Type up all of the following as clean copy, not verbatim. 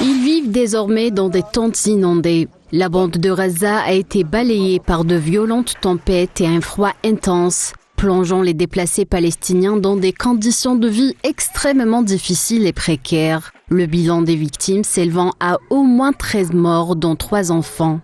Ils vivent désormais dans des tentes inondées. La bande de Gaza a été balayée par de violentes tempêtes et un froid intense, plongeant les déplacés palestiniens dans des conditions de vie extrêmement difficiles et précaires. Le bilan des victimes s'élevant à au moins 13 morts, dont 3 enfants.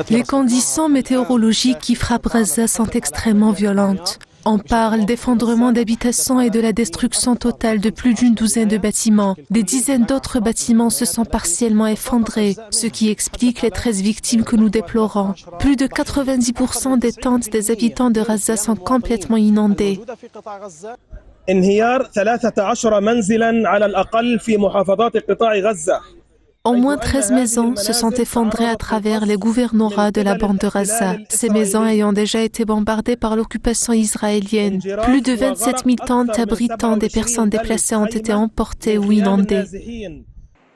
Les conditions météorologiques qui frappent Gaza sont extrêmement violentes. On parle d'effondrement d'habitations et de la destruction totale de plus d'une douzaine de bâtiments. Des dizaines d'autres bâtiments se sont partiellement effondrés, ce qui explique les 13 victimes que nous déplorons. Plus de 90% des tentes des habitants de Gaza sont complètement inondées. Au moins 13 maisons se sont effondrées à travers les gouvernorats de la bande de Gaza, ces maisons ayant déjà été bombardées par l'occupation israélienne. Plus de 27 000 tentes abritant des personnes déplacées ont été emportées ou inondées.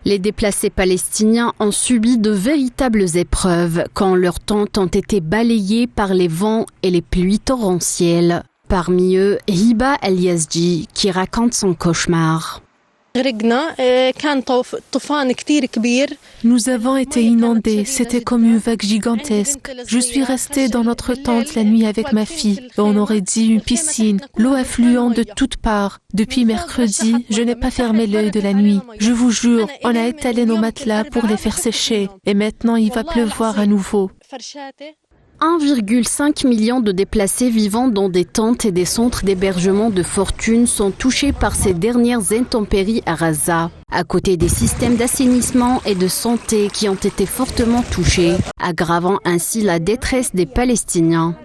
Les déplacés palestiniens ont subi de véritables épreuves quand leurs tentes ont été balayées par les vents et les pluies torrentielles. Parmi eux, Hiba El-Yazdi, qui raconte son cauchemar. Nous avons été inondés, c'était comme une vague gigantesque. Je suis restée dans notre tente la nuit avec ma fille. On aurait dit une piscine, l'eau affluant de toutes parts. Depuis mercredi, je n'ai pas fermé l'œil de la nuit. Je vous jure, on a étalé nos matelas pour les faire sécher. Et maintenant, il va pleuvoir à nouveau. 1,5 million de déplacés vivant dans des tentes et des centres d'hébergement de fortune sont touchés par ces dernières intempéries à Gaza, à côté des systèmes d'assainissement et de santé qui ont été fortement touchés, aggravant ainsi la détresse des Palestiniens.